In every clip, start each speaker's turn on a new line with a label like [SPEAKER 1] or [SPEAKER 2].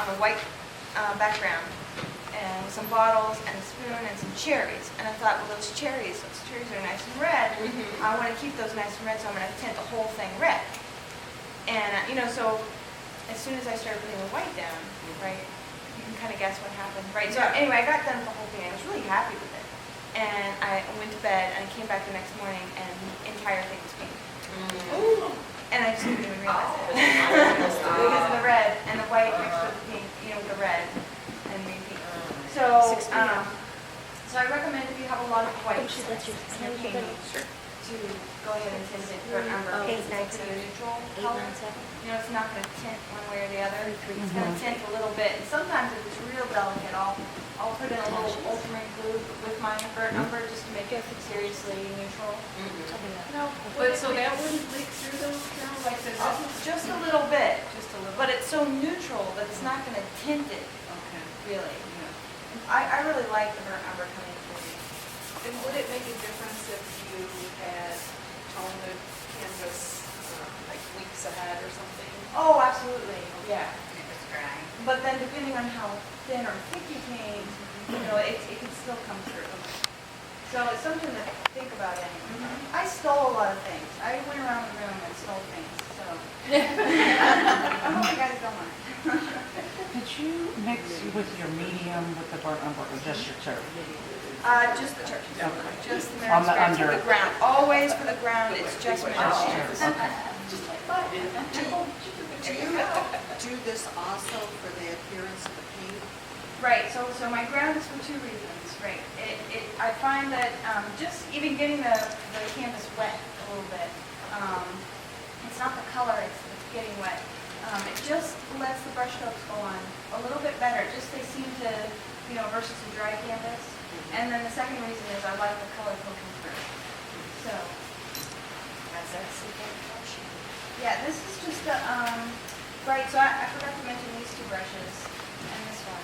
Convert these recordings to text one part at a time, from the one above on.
[SPEAKER 1] a white background, and with some bottles and a spoon and some cherries. And I thought, well, those cherries are nice and red. I want to keep those nice and red, so I'm going to tint the whole thing red. And so as soon as I started putting the white down, right, you can kind of guess what happened, right? So anyway, I got done with the whole thing. I was really happy with it. And I went to bed, and I came back the next morning, and the entire thing was pink. And I just didn't even realize it. Because of the red and the white mixed with the pink, with the red and green pink. So, so I recommend if you have a lot of whites in your painting to go ahead and tint it for umber. It's a neutral color. It's not going to tint one way or the other. It's going to tint a little bit. And sometimes if it's real delicate, I'll put in a little ultramarine glue with my burnt umber just to make it seriously neutral.
[SPEAKER 2] But so that wouldn't leak through those, Carol? Like the
[SPEAKER 1] just a little bit. But it's so neutral that it's not going to tint it.
[SPEAKER 2] Okay.
[SPEAKER 1] Really. I really like the burnt umber coming through.
[SPEAKER 2] And would it make a difference if you had toned the canvas like weeks ahead or something?
[SPEAKER 1] Oh, absolutely. Yeah.
[SPEAKER 3] It was dry.
[SPEAKER 1] But then depending on how thin or thick you paint, it can still come through. So it's something to think about anyway. I stole a lot of things. I went around the room and stole things. So I hope you guys don't mind.
[SPEAKER 4] Did you mix with your medium with the burnt umber or just your turf?
[SPEAKER 1] Just the turkey.
[SPEAKER 4] Okay.
[SPEAKER 1] Just the
[SPEAKER 4] On
[SPEAKER 1] mineral
[SPEAKER 4] the
[SPEAKER 1] spirits for
[SPEAKER 4] under.
[SPEAKER 1] the ground. Always for the ground, it's just mineral spirits.
[SPEAKER 5] Do you do this also for the appearance of the paint?
[SPEAKER 1] Right, so my ground is for two reasons, right? I find that just even getting the canvas wet a little bit, it's not the color, it's getting wet. It just lets the brush strokes go on a little bit better. Just they seem to, versus a dry canvas. And then the second reason is I like the color poking through. So,
[SPEAKER 3] That's a secret portion.
[SPEAKER 1] yeah, this is just a, right, so I forgot to mention these two brushes and this one.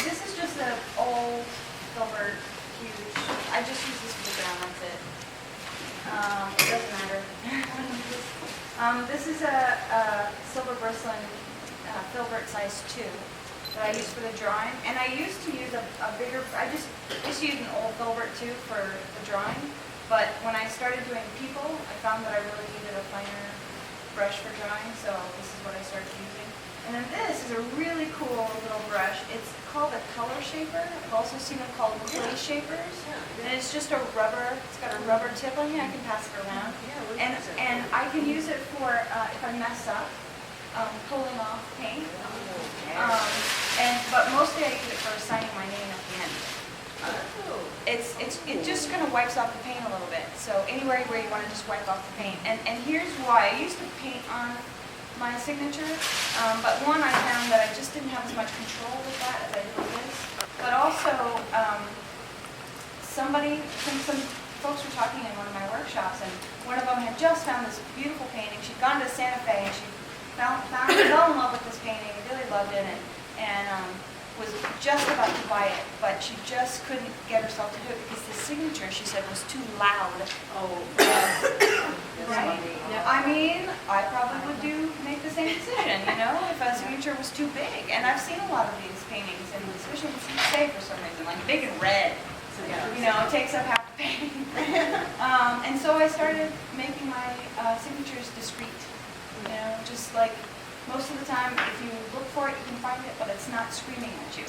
[SPEAKER 1] This is just an old silver huge. I just use this for the ground, that's it. It doesn't matter. This is a silver bristling filbert size 2 that I use for the drawing. And I used to use a bigger, I just used an old filbert too for the drawing. But when I started doing people, I found that I really needed a finer brush for drawing, so this is what I started using. And then this is a really cool little brush. It's called a color shaper. I've also seen them called clay shapers. And it's just a rubber, it's got a rubber tip on here. I can pass it around. And I can use it for, if I mess up, pulling off paint. But mostly I use it for signing my name at the end. It just kind of wipes off the paint a little bit. So anywhere where you want to just wipe off the paint. And here's why. I used to paint on my signature, but one, I found that I just didn't have as much control with that as I did with this. But also, some folks were talking in one of my workshops, and one of them had just found this beautiful painting. She'd gone to Santa Fe, and she fell in love with this painting, really loved it, and was just about to buy it, but she just couldn't get herself to do it because the signature, she said, was too loud.
[SPEAKER 2] Oh,
[SPEAKER 1] Right? I mean, I probably would make the same decision, if a signature was too big. And I've seen a lot of these paintings, and especially in CSA for some reason, like big and red. It takes up half the painting. And so I started making my signatures discreet. Just like most of the time, if you look for it, you can find it, but it's not screaming at you.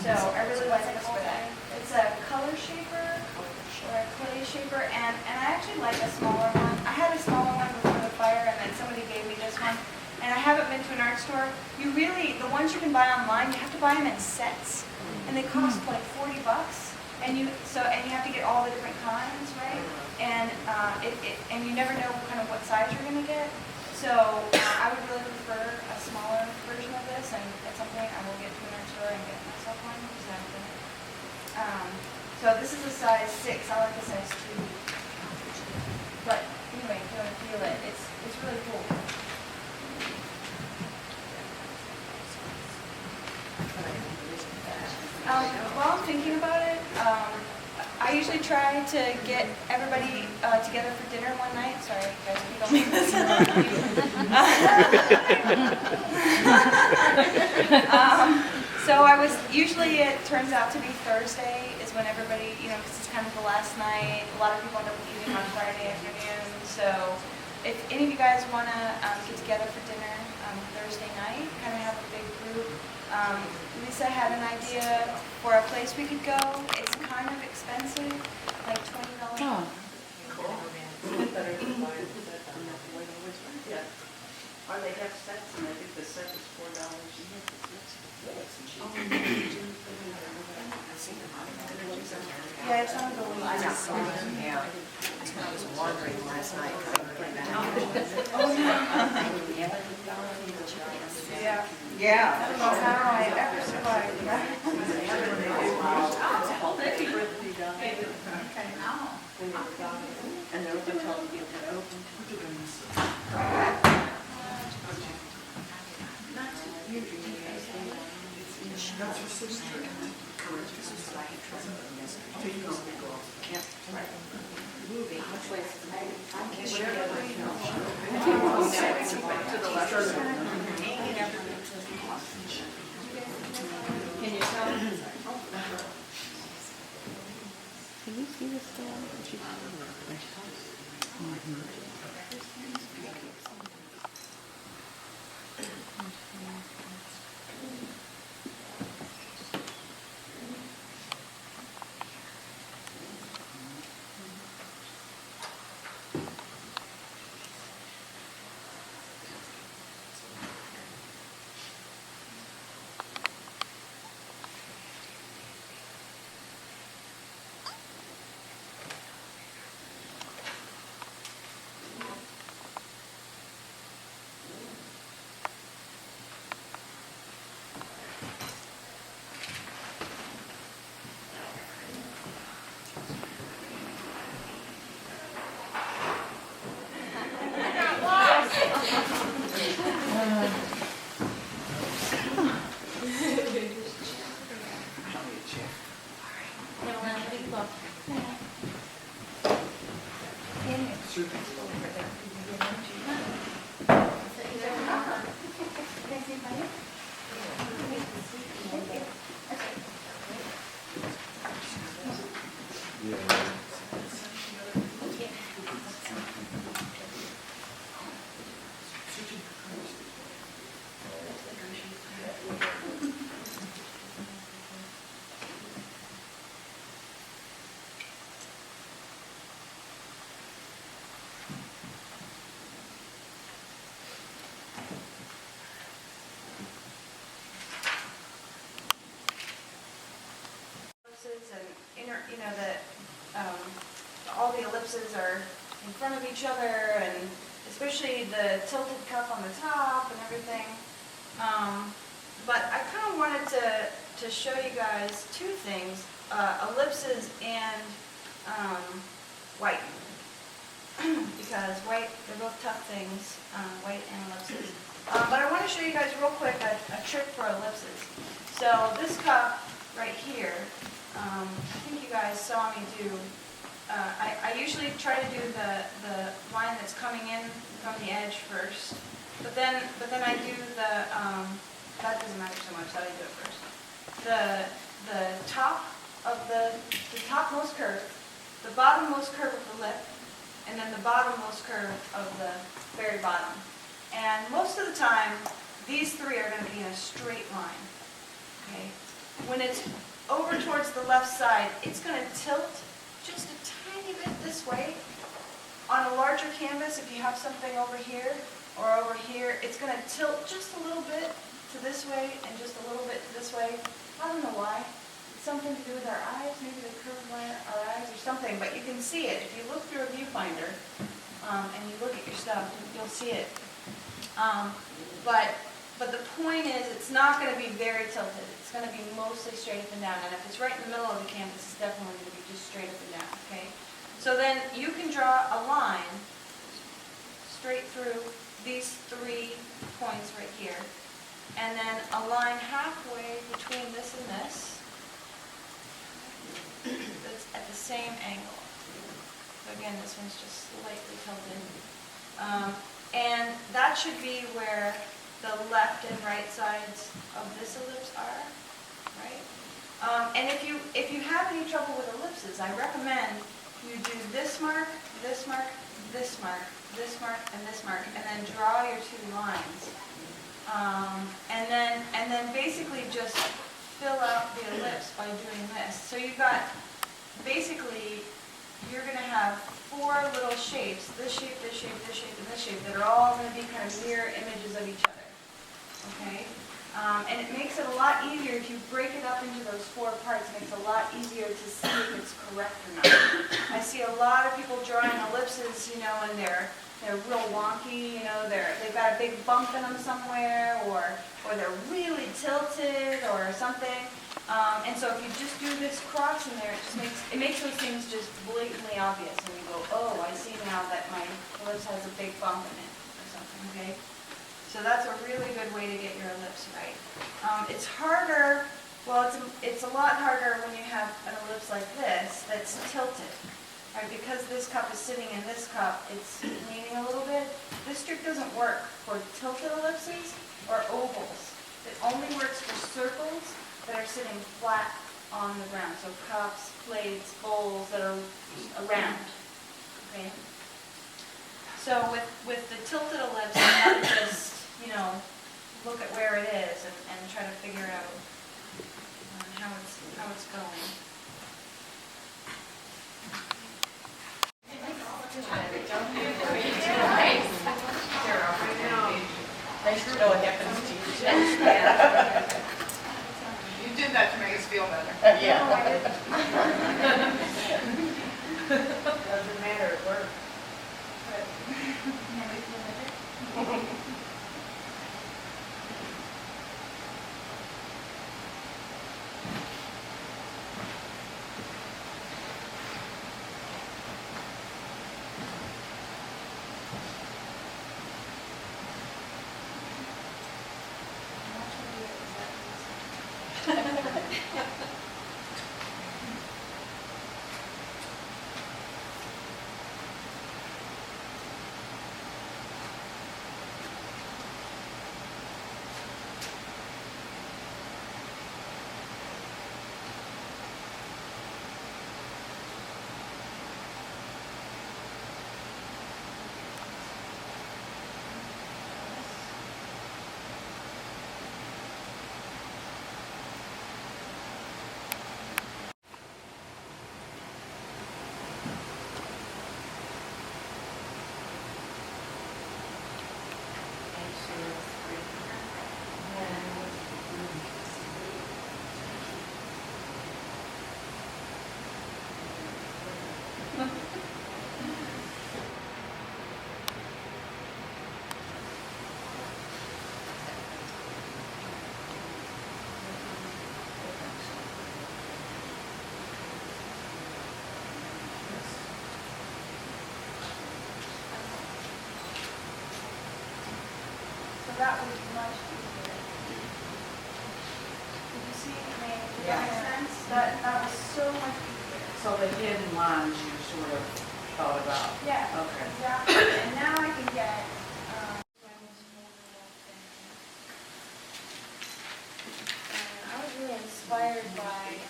[SPEAKER 1] So I really like this for that. It's a color shaper or a clay shaper, and I actually like a smaller one. I had a smaller one before the fire, and then somebody gave me this one. And I haven't been to an art store. The ones you can buy online, you have to buy them in sets, and they cost like $40. And you have to get all the different kinds, right? And and you never know kind of what size you're going to get. So I would really prefer a smaller version of this, and at some point I will get to an art store and get myself one because I haven't done it. So this is a size 6. I like a size 2. But anyway, if you want to feel it, it's really cool. While I'm thinking about it, I usually try try to get everybody together for dinner one night. Sorry, you guys, if you don't make this. So usually it turns out to be Thursday is when everybody, because it's kind of the last night. A lot of people end up leaving on Friday afternoon. So if any of you guys want to get together for dinner Thursday night, kind of have a big group. Lisa had an idea for a place we could go. It's kind of expensive, like $20.
[SPEAKER 4] Oh.
[SPEAKER 6] Better than mine, yeah. Or they have sets, and I think the set is $4
[SPEAKER 1] Yeah, it's on the list.
[SPEAKER 3] I just saw them, yeah. That's when I was wandering last night, trying to get back.
[SPEAKER 1] Yeah.
[SPEAKER 5] Yeah.
[SPEAKER 1] I don't know how I ever survived that.
[SPEAKER 6] And they're open till they're open.
[SPEAKER 2] Can you tell?
[SPEAKER 4] Can you see this still?
[SPEAKER 1] And that all the ellipses are in front of each other, and especially the tilted cup on the top and everything. But I kind of wanted to show you guys two things, ellipses and white. Because white, they're both tough things, white and ellipses. But I want to show you guys real quick a trick for ellipses. So this cup right here, I think you guys saw me do, I usually try to do the line that's coming in from the edge first, but then I do the, that doesn't matter so much, that I do it first. The top of the topmost curve, the bottommost curve of the lip, and then the bottommost curve of the very bottom. And most of the time, these three are going to be in a straight line. Okay? When it's over towards the left side, it's going to tilt just a tiny bit this way. On a larger canvas, if you have something over here or over here, it's going to tilt just a little bit to this way and just a little bit to this way. I don't know why. It's something to do with our eyes, maybe the curve of our eyes or something, but you can see it. If you look through a viewfinder and you look at your stuff, you'll see it. But the point is, it's not going to be very tilted. It's going to be mostly straight up and down. And if it's right in the middle of the canvas, it's definitely going to be just straight up and down, okay? So then you can draw a line straight through these 3 points right here. And then a line halfway between this and this that's at the same angle. So again, this one's just slightly tilted. And that should be where the left and right sides of this ellipse are, right? And if you have any trouble with ellipses, I recommend you do this mark, this mark, this mark, this mark, and this mark, and then draw your two lines. And then basically just fill out the ellipse by doing this. So you've got, basically, you're going to have four little shapes, this shape, this shape, this shape, and this shape, that are all going to be kind of mirror images of each other. Okay? And it makes it a lot easier if you break it up into those four parts. It makes it a lot easier to see if it's correct or not. I see a lot of people drawing ellipses, you know, and they're real wonky, you know, they've got a big bump in them somewhere, or they're really tilted or something. And so if you just do this cross in there, it makes those things just blatantly obvious, and you go, oh, I see now that my ellipse has a big bump in it or something. Okay. So that's a really good way to get your ellipse right. It's harder, well, it's a lot harder when you have an ellipse like this that's tilted, right? Because this cup is sitting in this cup, it's leaning a little bit. This trick doesn't work for tilted ellipses or ovals. It only works for circles that are sitting flat on the ground. So cups, plates, bowls that are round, okay? So with the tilted ellipse, you have to just, you know, look at where it is and try to figure out how it's going.
[SPEAKER 3] Nice to know what happens to you.
[SPEAKER 1] Yeah.
[SPEAKER 6] You did that to make us feel better.
[SPEAKER 3] Yeah.
[SPEAKER 1] No, I didn't.
[SPEAKER 6] Doesn't matter, it worked.
[SPEAKER 1] That was much easier. Did you see? I mean, did that make sense? That was so much easier.
[SPEAKER 4] So the hidden lines you sort of thought about?
[SPEAKER 1] Yeah.
[SPEAKER 4] Okay.
[SPEAKER 1] Exactly. And now I can get. I was really inspired by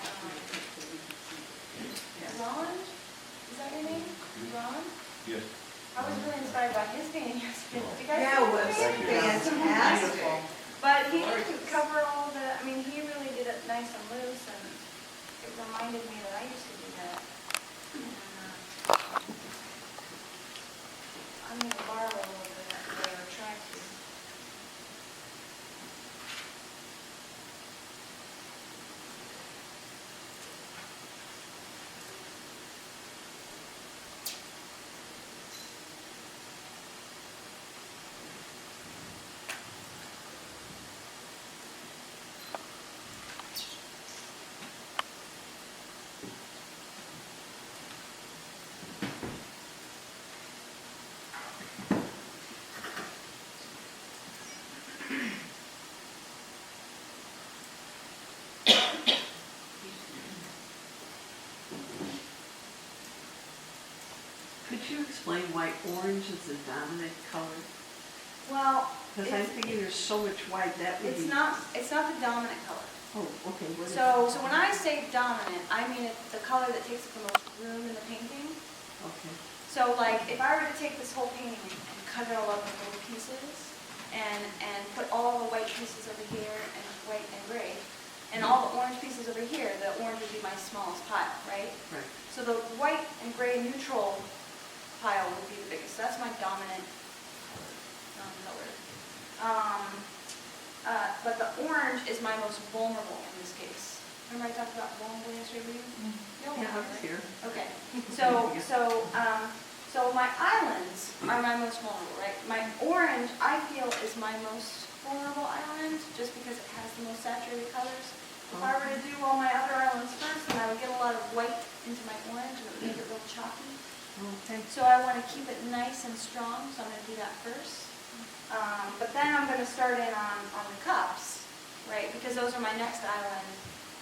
[SPEAKER 1] Ron. Is that your name? Ron?
[SPEAKER 7] Yes.
[SPEAKER 1] I was really inspired by his painting yesterday. Did you guys
[SPEAKER 5] Yeah,
[SPEAKER 1] see
[SPEAKER 5] it
[SPEAKER 1] his
[SPEAKER 5] was
[SPEAKER 1] painting?
[SPEAKER 5] fantastic.
[SPEAKER 1] But he didn't cover all the, I mean, he really did it nice and loose, and it reminded me that I used to do that. I'm going to borrow a little bit or try to.
[SPEAKER 6] Could you explain why orange is the dominant color?
[SPEAKER 1] Well,
[SPEAKER 6] Because I'm thinking there's so much white, that would be...
[SPEAKER 1] it's not the dominant color.
[SPEAKER 6] Oh, okay. What is
[SPEAKER 1] So
[SPEAKER 6] it?
[SPEAKER 1] when I say dominant, I mean it's the color that takes up the most room in the painting.
[SPEAKER 6] Okay.
[SPEAKER 1] So like, if I were to take this whole painting and cut it all up into little pieces, and put all the white pieces over here, and white and gray, and all the orange pieces over here, the orange would be my smallest pile, right?
[SPEAKER 6] Right.
[SPEAKER 1] So the white and gray neutral pile would be the biggest. So that's my dominant color. But the orange is my most vulnerable in this case. Remember I talked about vulnerable yesterday with you? No,
[SPEAKER 6] Yeah, I was here.
[SPEAKER 1] Okay. So my islands are my most vulnerable, right? My orange, I feel, is my most vulnerable island, just because it has the most saturated colors. If I were to do all my other islands first, then I would get a lot of white into my orange, and it would make it real choppy.
[SPEAKER 6] Okay.
[SPEAKER 1] So I want to keep it nice and strong, so I'm going to do that first. But then I'm going to start in on the cups, right? Because those are my next island,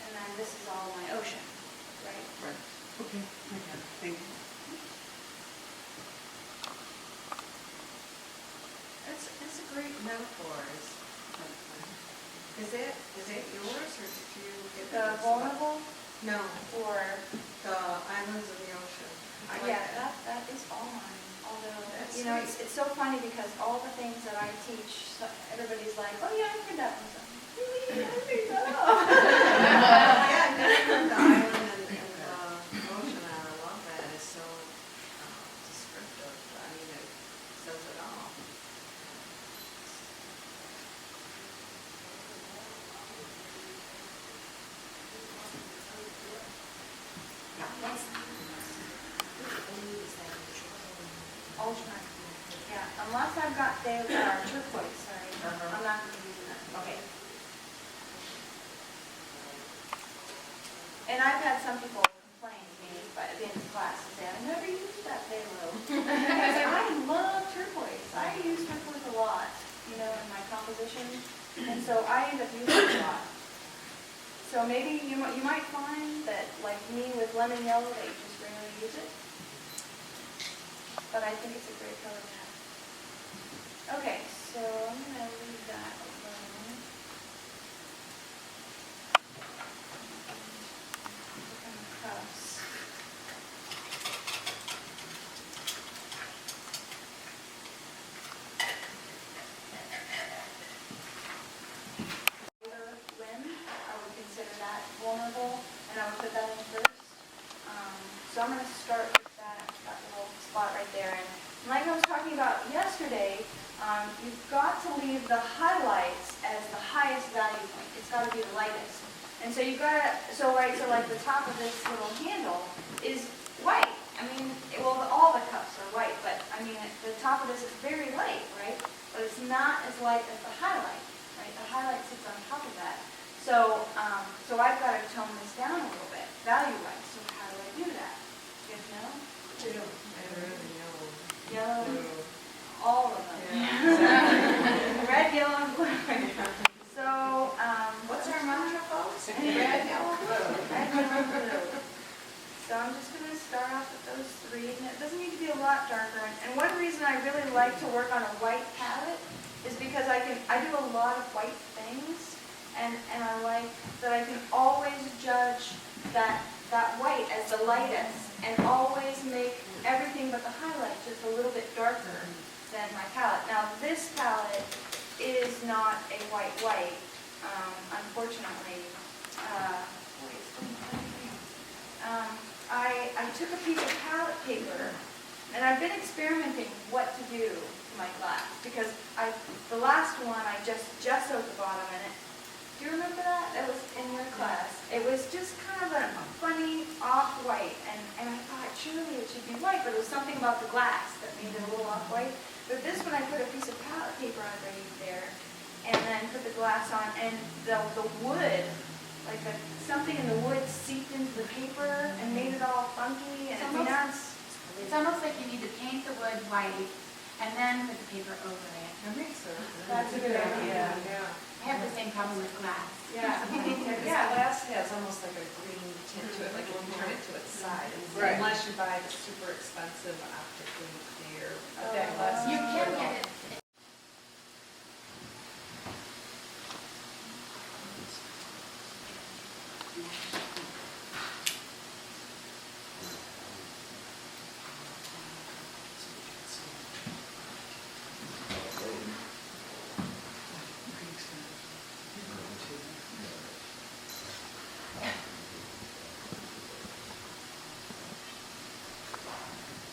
[SPEAKER 1] and then this is all my ocean, right?
[SPEAKER 6] Right. Okay. I got it. Thank you.
[SPEAKER 5] That's a great metaphor. Is it yours or did you get
[SPEAKER 1] The
[SPEAKER 5] it?
[SPEAKER 1] vulnerable
[SPEAKER 5] No,
[SPEAKER 1] or,
[SPEAKER 5] the islands of the ocean. I like
[SPEAKER 1] yeah, that is all mine. Although,
[SPEAKER 5] That's
[SPEAKER 1] you know,
[SPEAKER 5] sweet.
[SPEAKER 1] it's so funny because all the things that I teach, everybody's like, oh yeah, I heard that one. So, really? I made that up.
[SPEAKER 5] Yeah, I never heard the island and the ocean, and I love that. It's so descriptive. I mean, it says it all.
[SPEAKER 1] Ultramarine. Yeah, unless I've got turquoise, sorry. I'm not going to be using that. Okay. And I've had some people complain to me at the end of class and say, I've never used that phthalo. I say, I love turquoise. I use turquoise a lot, you know, in my composition. And so I end up using it a lot. So maybe you might find that, like me with lemon yellow, that you just rarely use it. But I think it's a great color to have. Okay, so I'm going to leave that alone. Look on the cups. Limb, I would consider that vulnerable, and I would put that in first. So I'm going to start with that little spot right there. And like I was talking about yesterday, you've got to leave the highlights as the highest value point. It's got to be the lightest. And so you've got to, so like the top of this little handle is white. I mean, all the cups are white, but I mean, the top of this is very light, right? But it's not as light as the highlight, right? The highlight sits on top of that. So, so I've got to tone this down a little bit, value-wise. So how do I do that? You guys know? Yellow, all of them. Red, yellow, and blue. So,
[SPEAKER 5] What's our mantra, folks?
[SPEAKER 1] red, yellow, blue. Red, yellow, blue. So I'm just going to start off with those three. And it doesn't need to be a lot darker. And one reason I really like to work on a white palette is because I do a lot of white things. And I like that I can always judge that white as the lightest and always make everything but the highlight just a little bit darker than my palette. Now this palette is not a white, unfortunately. I took a piece of palette paper and I've been experimenting what to do to my glass because the last one I just gessoed the bottom in it. Do you remember that? That was in your class. It was just kind of a funny off-white, and I thought surely it should be white, but it was something about the glass that made it a little off-white. But this one I put a piece of palette paper underneath there, and then put the glass on, and the wood, like something in the wood seeped into the paper and made it all funky, and
[SPEAKER 7] It's almost like you need to paint the wood white and then put the paper over it.
[SPEAKER 5] That makes sense.
[SPEAKER 1] That's a good idea.
[SPEAKER 5] Yeah.
[SPEAKER 7] I have the same problem with glass.
[SPEAKER 2] Yeah, yeah, glass has almost like a green tint to it, like when you turn it to its side.
[SPEAKER 6] Right.
[SPEAKER 2] Unless you buy the super expensive optically clear, but that glass.
[SPEAKER 7] You
[SPEAKER 2] is
[SPEAKER 7] can
[SPEAKER 2] really-
[SPEAKER 7] get it.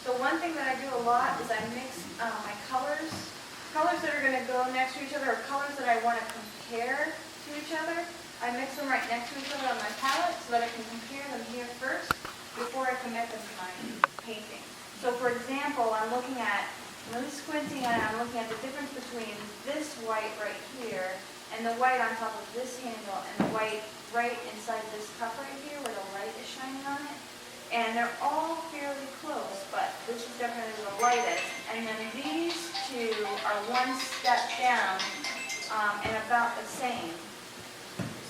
[SPEAKER 1] So one thing that I do a lot is I mix my colors that are gonna go next to each other, or colors that I wanna compare to each other. I mix them right next to each other on my palette so that I can compare them here first before I commit them to my painting. So for example, I'm really squinting and I'm looking at the difference between this white right here and the white on top of this handle and the white right inside this cup right here where the light is shining on it. And they're all fairly close, but this is definitely the lightest. And then these two are one step down and about the same.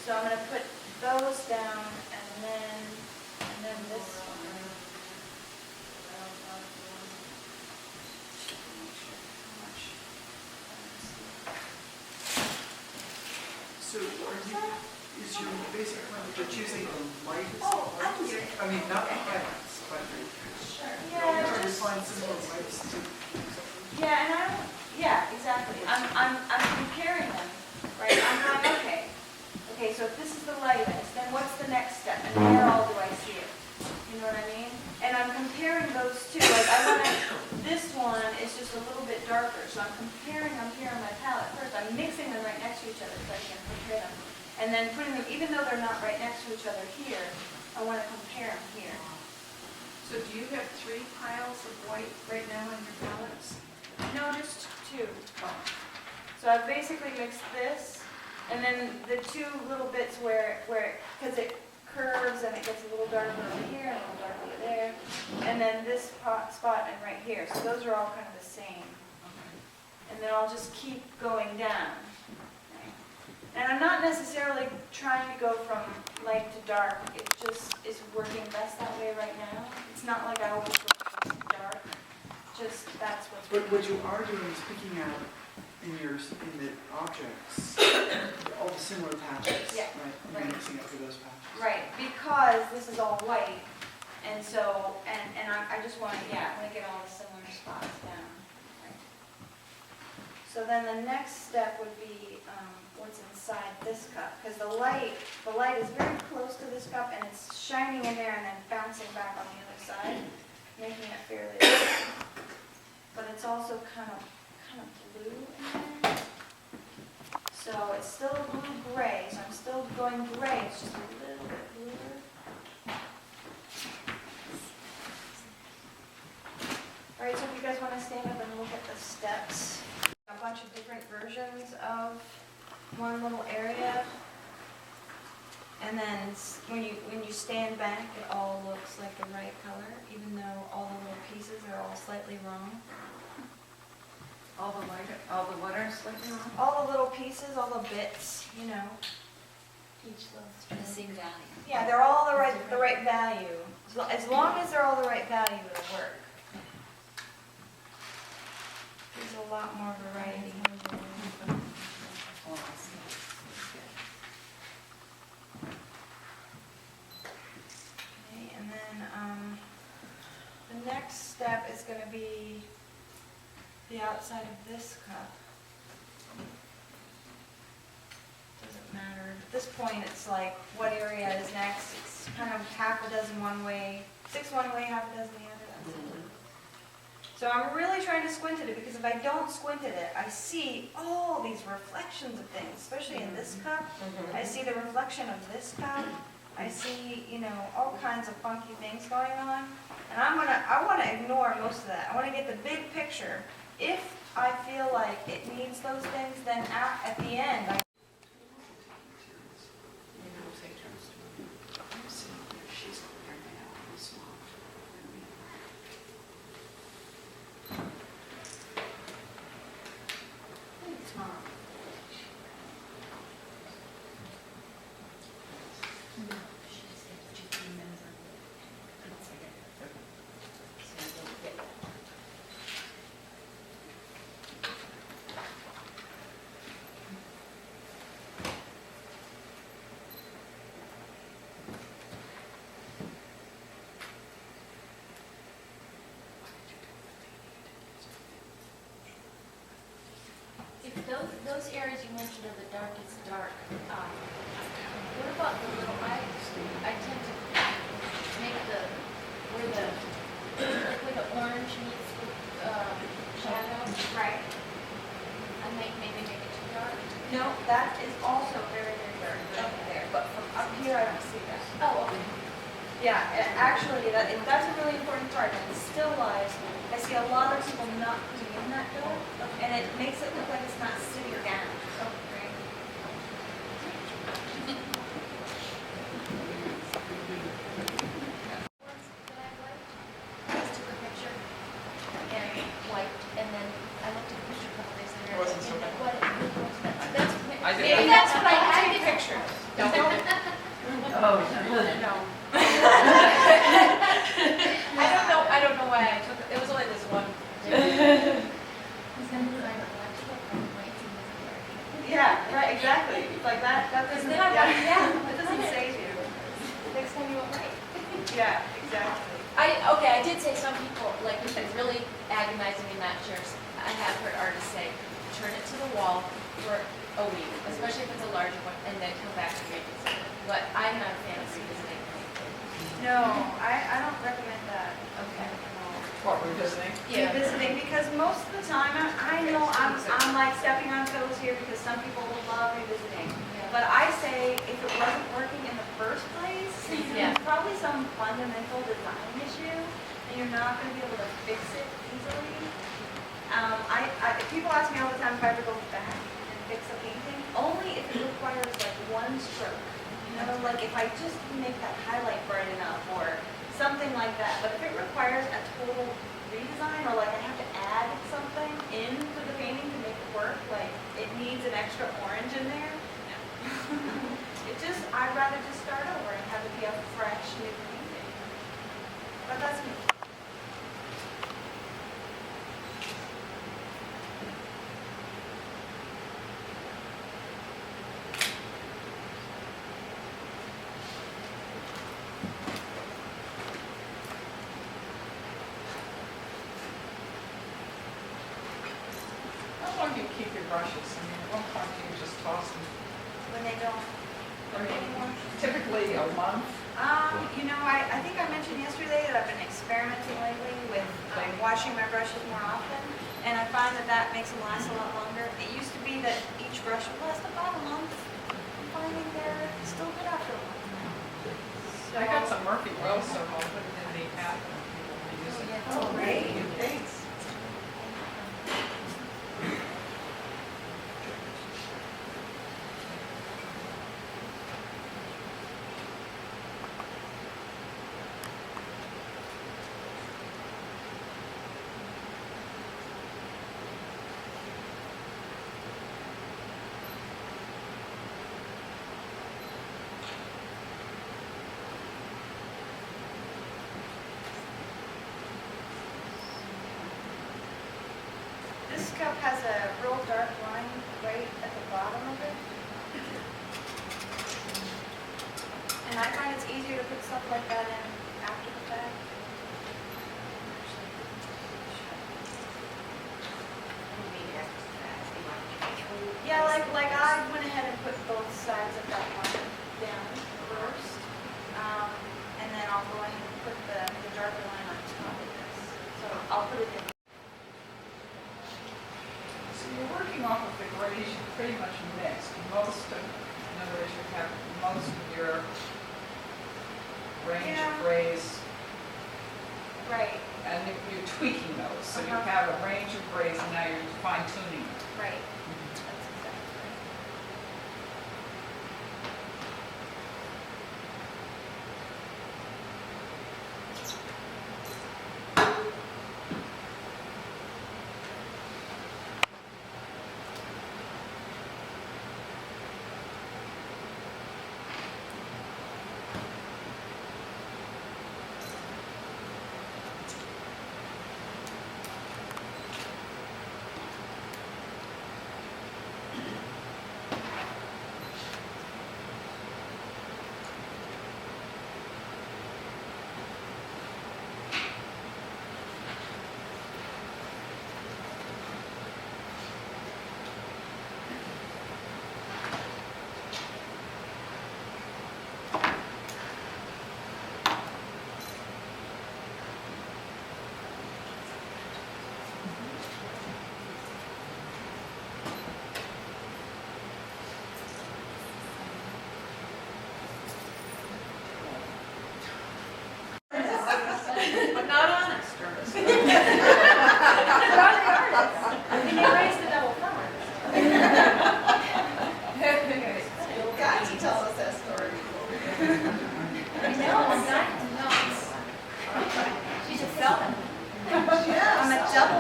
[SPEAKER 1] So I'm going to put those down and then this one.
[SPEAKER 8] So is your basic one that you're choosing the lightest?
[SPEAKER 1] Oh, I can get it.
[SPEAKER 8] I mean, not the highlights, but
[SPEAKER 1] Yeah,
[SPEAKER 8] trying to
[SPEAKER 1] just,
[SPEAKER 8] find similar lights to.
[SPEAKER 1] yeah, and yeah, exactly. I'm comparing them, right? I'm going, okay, so if this is the lightest, then what's the next step? And where all do I see it? You know what I mean? And I'm comparing those two. Like this one is just a little bit darker, so I'm comparing them here on my palette first. I'm mixing them right next to each other so I can compare them. And then putting them, even though they're not right next to each other here, I want to compare them here.
[SPEAKER 2] So do you have 3 piles of white right now in your palettes?
[SPEAKER 1] No, just two. So I basically mixed this, and then the two little bits where because it curves and it gets a little darker over here and a little darker over there, and then this spot and right here. So those are all kind of the same. And then I'll just keep going down. And I'm not necessarily trying to go from light to dark. It just is working best that way right now. It's not like I always go from light to dark. Just that's what's
[SPEAKER 8] But
[SPEAKER 1] working.
[SPEAKER 8] what you are doing is picking out in the objects all the similar patches,
[SPEAKER 1] Yeah,
[SPEAKER 8] right? And
[SPEAKER 1] right.
[SPEAKER 8] you're mixing up for those patches.
[SPEAKER 1] Right, because this is all white, and so, and I just want to, I want to get all the similar spots down. Right. So then the next step would be what's inside this cup, because the light is very close to this cup, and it's shining in there and then bouncing back on the other side, making it fairly light. But it's also kind of blue in there. So it's still a blue-gray, so I'm still going gray, it's just a little bit bluer. All right, so if you guys want to stand up and look at the steps. A bunch of different versions of one little area. And then when you stand back, it all looks like the right color, even though all the little pieces are all slightly wrong.
[SPEAKER 6] All the what are slightly wrong?
[SPEAKER 1] All the little pieces, all the bits, you know.
[SPEAKER 3] Each little missing value.
[SPEAKER 1] Yeah, they're all the right value. As long as they're all the right value, it'll work. There's a lot more variety. Okay, and then the next step is going to be the outside of this cup. Doesn't matter. At this point, it's like what area is next. It's kind of half a dozen one way, 6 one way, half a dozen the other. That's it. So I'm really trying to squint at it, because if I don't squint at it, I see all these reflections of things, especially in this cup. I see the reflection of this cup. I see, all kinds of funky things going on. And I want to ignore most of that. I want to get the big picture. If I feel like it needs those things, then at the end,
[SPEAKER 7] If those areas you mentioned are the darkest dark, what about the little, I tend to make where the orange meets with, shadow.
[SPEAKER 1] Right.
[SPEAKER 7] Maybe make it too dark.
[SPEAKER 1] No, that is also very, very dark right there, but from up here, I don't see that.
[SPEAKER 7] Oh, okay.
[SPEAKER 1] Yeah, actually, that's a really important part, and still lives, I see a lot of people not putting in that dark, and it makes it look like it's not sitting down. Right?
[SPEAKER 7] Ones that I liked, I just took a picture and wiped, and then I looked at the picture a couple days later.
[SPEAKER 8] It wasn't so
[SPEAKER 7] and
[SPEAKER 8] bad.
[SPEAKER 7] what it really was, that's,
[SPEAKER 8] I did.
[SPEAKER 7] maybe that's what I had
[SPEAKER 1] Take pictures. Don't.
[SPEAKER 4] Oh,
[SPEAKER 1] No.
[SPEAKER 2] I don't know why I took it, it was only this one.
[SPEAKER 1] Yeah, right, exactly. Like that doesn't,
[SPEAKER 2] Then I'm like,
[SPEAKER 1] yeah,
[SPEAKER 2] yeah.
[SPEAKER 1] it doesn't save you.
[SPEAKER 2] Next time you won't write.
[SPEAKER 1] Yeah, exactly.
[SPEAKER 7] I did say some people, like, if it's really agonizing and not sure, I have heard artists say, turn it to the wall for a week, especially if it's a larger one, and then come back and revisit it. But I'm not a fan of revisiting anything.
[SPEAKER 1] No, I don't recommend that.
[SPEAKER 7] Okay.
[SPEAKER 8] What, revisiting?
[SPEAKER 1] Revisiting, because most of the time, I know I'm like stepping on toes here because some people will love revisiting. But I say, if it wasn't working in the first place,
[SPEAKER 7] Yeah.
[SPEAKER 1] it's probably some fundamental design issue, and you're not going to be able to fix it easily. If people ask me all the time if I ever go back and fix a painting, only if it requires like one stroke. You know, like if I just make that highlight bright enough or something like that. But if it requires a total redesign or like I have to add something into the painting to make it work, like it needs an extra orange in there, I'd rather just start over and have it be a fresh new painting. But that's me.
[SPEAKER 8] How long do you keep your brushes? I mean, at one point you just toss them.
[SPEAKER 1] When they don't work anymore.
[SPEAKER 8] Typically a month.
[SPEAKER 1] I think I mentioned yesterday that I've been experimenting lately with washing my brushes more often, and I find that makes them last a lot longer. It used to be that each brush would last about a month. I'm finding they're still good after a month now.
[SPEAKER 8] I got some Murphy Rose, so I'll put it in the app and people will use it.
[SPEAKER 1] Oh, great.
[SPEAKER 8] Thanks.
[SPEAKER 1] This cup has a real dark line right at the bottom of it. And I find it's easier to put stuff like that in after the fact. Yeah, like I went ahead and put both sides of that line down first. And then I'll go ahead and put the darker line on top of this. So I'll put it in.
[SPEAKER 8] So you're working off of the grays, you're pretty much mixed. Most of, in other words, you have most of your range
[SPEAKER 1] Yeah.
[SPEAKER 8] of grays,
[SPEAKER 1] Right,
[SPEAKER 8] and you're tweaking those. So you
[SPEAKER 1] Uh-huh.
[SPEAKER 8] have a range of grays, and now you're fine tuning it.
[SPEAKER 1] right. That's exactly right.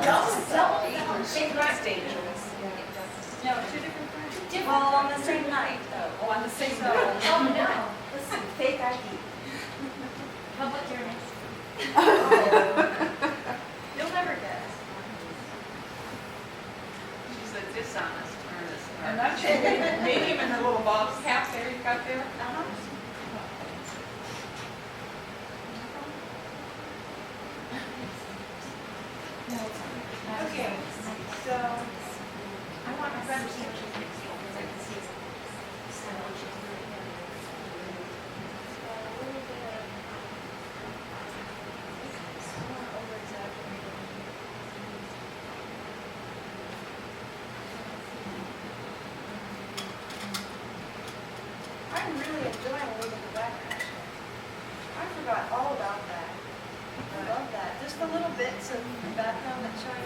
[SPEAKER 2] It's dangerous.
[SPEAKER 1] No, two different friends.
[SPEAKER 7] Different.
[SPEAKER 1] Well, on the same night, though.
[SPEAKER 2] Oh, on the same
[SPEAKER 1] So,
[SPEAKER 2] note.
[SPEAKER 7] Oh, no.
[SPEAKER 1] listen, fake ID.
[SPEAKER 7] Public hearing.
[SPEAKER 1] You'll never guess.
[SPEAKER 6] She's a dishonest artist.
[SPEAKER 8] And that's your medium in the little box cap there you got there?
[SPEAKER 1] Uh-huh.
[SPEAKER 7] Okay, so I want my friend to see what she's doing, because I can see it's kind of what she's doing. So a little bit of, somewhat over-exaggerated.
[SPEAKER 1] I'm really enjoying losing the background check. I forgot all about that. I love that. Just the little bits of background that shine